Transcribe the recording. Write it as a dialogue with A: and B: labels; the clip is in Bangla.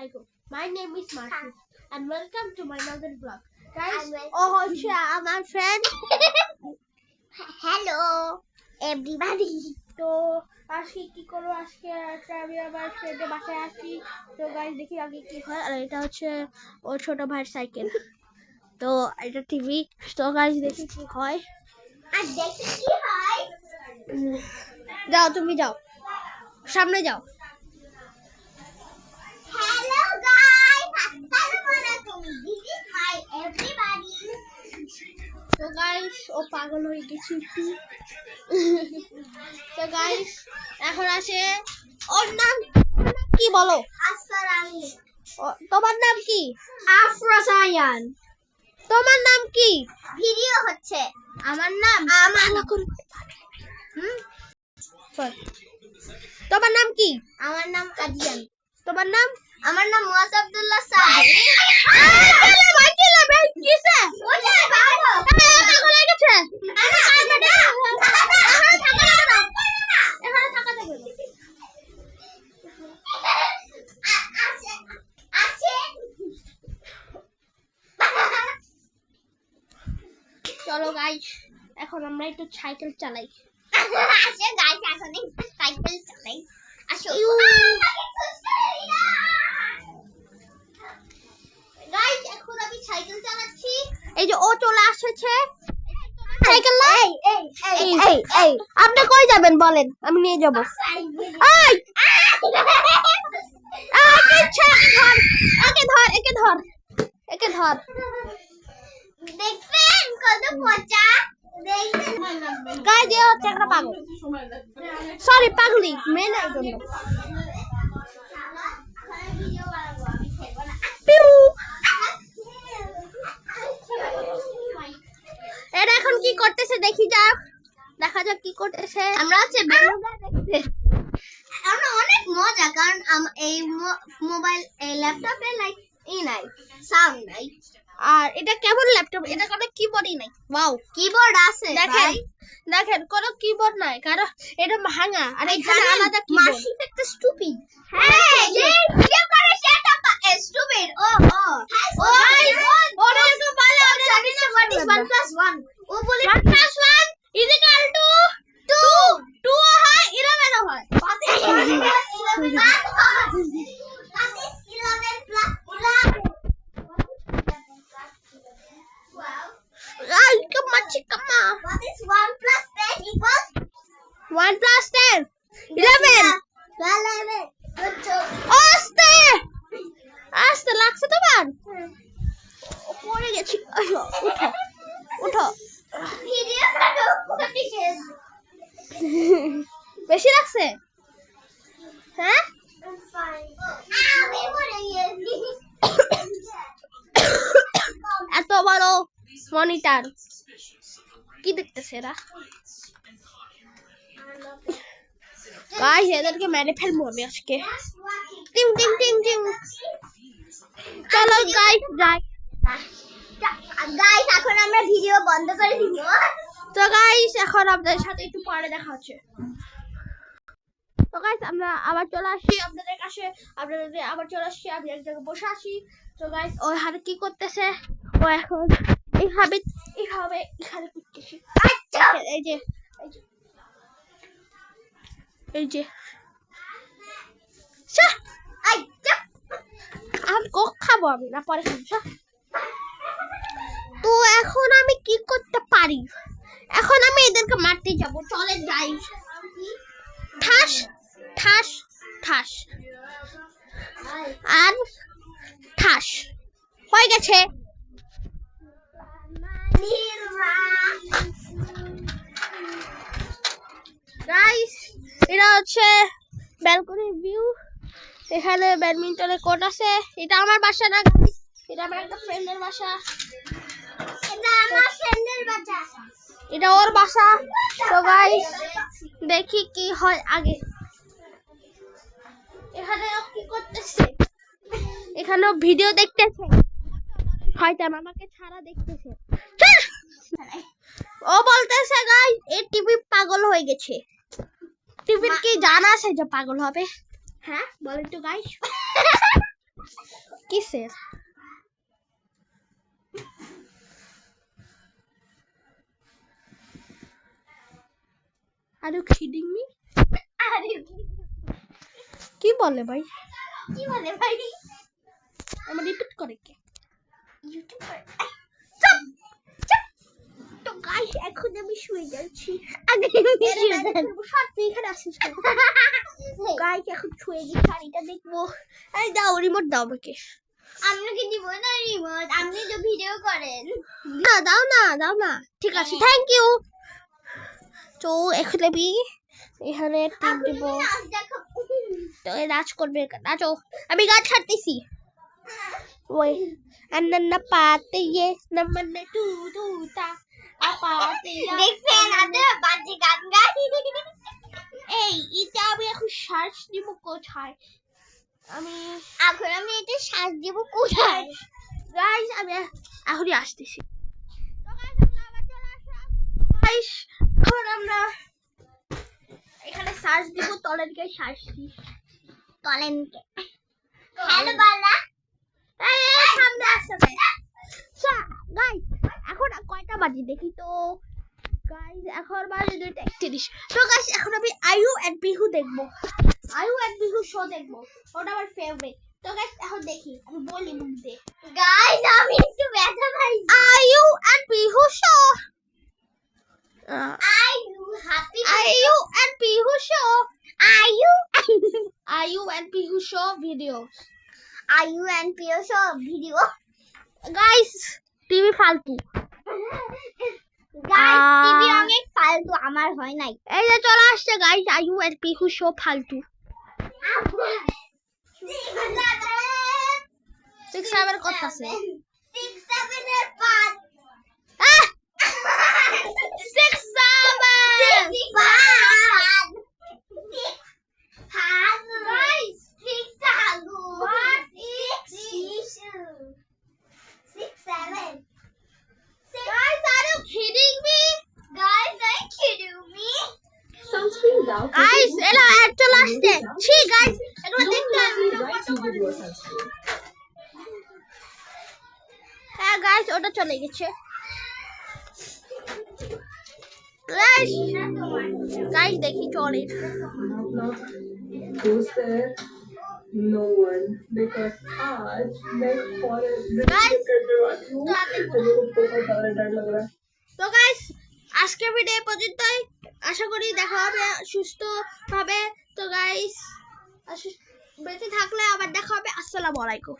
A: Assalamualaikum. My name is Marcy and welcome to my another vlog. Guys, হচ্ছে আমার friend.
B: Hello everybody.
A: তো আজকে কি করব? আজকে আমি আমার ফ্রেন্ডের বাসায় আসি। তো গাইস দেখি আগে কি হয়। আর এটা হচ্ছে ওর ছোট ভাইয়ের সাইকেল। তো এটা টিভি। তো গাইস দেখি কি হয়।
B: আর দেখি কি হয়।
A: যাও তুমি যাও। সামনে যাও।
B: Hello guys. Assalamualaikum. This is my everybody.
A: তো গাইস ও পাগল হয়ে গেছে একটু। তো গাইস এখন আসে ওর নাম কি বলো?
B: আসসালামু
A: তোমার নাম কি?
B: আফরোজায়ান।
A: তোমার নাম কি?
B: ভিডিও হচ্ছে।
A: আমার নাম তোমার নাম কি?
B: আমার নাম আদিয়ান।
A: তোমার নাম?
B: আমার নাম মুয়াজ আব্দুল্লাহ সাহেব।
A: চলো গাইস এখন আমরা একটু সাইকেল চালাই।
B: আসে গাইস এখন সাইকেল চালাই। আসো গাইস এখন আমি সাইকেল চালাচ্ছি।
A: এই যে ও চলে আসছে সাইকেল না।
B: এই
A: আপনি কই যাবেন বলেন, আমি নিয়ে যাব। এই একে ধর
B: দেখবেন কত মজা।
A: গায়ে দিয়ে হচ্ছে একটা পাগল, সরি পাগলি মেয়ে না এই জন্য। এটা এখন কি করতেছে দেখি যাক, দেখা যাক কি করতেছে।
B: আমরা হচ্ছে দেখতে আমরা অনেক মজা, কারণ এই মোবাইল এই ল্যাপটপে লাইক নাই সাউন্ড নাই।
A: আর এটা কেমন ল্যাপটপ, এটা কোনো কিবোর্ডই নাই। ওয়াও
B: কিবোর্ড আছে
A: দেখেন দেখেন কোনো কিবোর্ড নাই, কারণ এটা ভাঙা। আর এখানে আলাদা কিবোর্ড।
B: মাসি একটা স্টুপিড। হ্যাঁ যে ভিডিও করে সেটা স্টুপিড। ও গাইস ওরে তো বলে আমি জানি না what is 1 + 1। ও বলে
A: 1 + 1 = 2 2 হয় 11 হয়। Ay, kama.
B: What is 1 + 10 equals
A: 1 + 10 11
B: 11? Good job.
A: আস্তে আস্তে লাগছে তোমার? পড়ে গেছি। উঠো উঠো।
B: ভিডিও করো কন্ডিশন।
A: বেশি লাগছে? হ্যাঁ
B: আমি পড়ে গেছি।
A: এত বড় মনিটর কি দেখতেছে এরা? গাইস এদেরকে মেরে ফেলবো আমি আজকে। টিং টিং টিং টিং। চলো গাইস যাই।
B: গাইস এখন আমরা ভিডিও বন্ধ করে দিব।
A: তো গাইস এখন আপনাদের সাথে একটু পরে দেখা হচ্ছে। তো গাইস আমরা আবার চলে আসি আপনাদের কাছে। আপনাদের আবার চলে আসি, আমি এক জায়গায় বসে আছি। তো গাইস ওই হাতে কি করতেছে? ও এখন এইভাবে এখানে করতেছে। এই যে এই যে আমি কোক খাবো, আমি না পরে খাবো। তো এখন আমি কি করতে পারি? এখন আমি এদেরকে মারতে যাব। চলে যাই। ঠাস ঠাস ঠাস আর ঠাস হয়ে গেছে। গাইস এটা হচ্ছে ব্যালকনির ভিউ। এখানে ব্যাডমিন্টনের কোর্ট আছে। এটা আমার বাসা না, এটা আমার একটা ফ্রেন্ডের বাসা। এটা ওর বাসা। তো গাইস দেখি কি হয় আগে। এখানে ও কি করতেছে? এখানে ভিডিও দেখতেছে, হয়তো আমাকে ছাড়া দেখতেছে। ও বলতেছে গাইস এই টিভি পাগল হয়ে গেছে। টিভির কি জানা আছে যে পাগল হবে? হ্যাঁ বলেন তো গাইস। কিসের? Are you kidding me? কি বলে ভাই?
B: কি বলে ভাই?
A: আমার রিপিট করে কে?
B: ইউটিউব
A: চুপ চুপ। তো গাইস এখন আমি শুয়ে যাচ্ছি। আগে তুই এখানে আসিস কেন? গাইস এখন শুয়ে গিয়ে শাড়িটা দেখবো। এই দাও রিমোট দাও আমাকে।
B: আপনাকে দিব না রিমোট, আপনি তো ভিডিও করেন।
A: না দাও না দাও না। ঠিক আছে থ্যাংক ইউ। তো এখন আমি এখানে টিপ দিব। তো এই নাচ করবে নাচো। আমি গান ছাড়তেছি। ওই আন্না পাতে ইয়ে নমনে টু টু তা আপাতে
B: দেখছেন আপনারা বাজে গান গাই।
A: এই এটা আমি এখন সার্চ দিব কোথায়? আমি
B: এখন আমি এটা শ্বাস দিব কোথায়?
A: গাইস আমি এখনই আসতেছি। তো গাইস আমরা আবার চলে আসলাম। গাইস এখন আমরা এখানে সার্চ দিব তলের কে সার্চ দি।
B: বলেন কে? হ্যালো বলা।
A: এই সামনে আসছে আচ্ছা গাইস এখন কয়টা বাজে দেখি তো। গাইস এখন বাজে 2:31। তো গাইস এখন আমি আয়ু এন্ড বিহু দেখবো। আয়ু এন্ড বিহু শো দেখবো। ওটা আমার ফেভারিট। তো গাইস এখন দেখি আমি বলি মুখ দিয়ে।
B: গাইস আমি একটু ব্যথা পাই।
A: Aayu and Pihu show.
B: Aayu happy
A: Aayu and Pihu show.
B: Aayu
A: Aayu and Pihu show video.
B: Aayu and Pihu show video.
A: Guys TV ফালতু।
B: গাইস টিভি অনেক ফালতু, আমার হয় নাই।
A: এই যে চলে আসছে গাইস আয়ু এন্ড বিহু শো ফালতু। 6-7 করতেছে।
B: 6-7 এর 5
A: গাইস এলা অ্যাড চলে আসছে। ছি গাইস এগুলো দেখতে হ্যাঁ গাইস ওটা চলে গেছে। গাইস দেখি চলে।
C: Who said no one? Because आज मैं फॉरेस्ट
A: Guys,
C: करने वाली हूँ। मुझे बहुत सारा डर लग रहा है।
A: তো গাইস আজকের ভিডিও পর্যন্তই। আশা করি দেখা হবে সুস্থ ভাবে। তো গাইস বেঁচে থাকলে আবার দেখা হবে। আসসালামু আলাইকুম।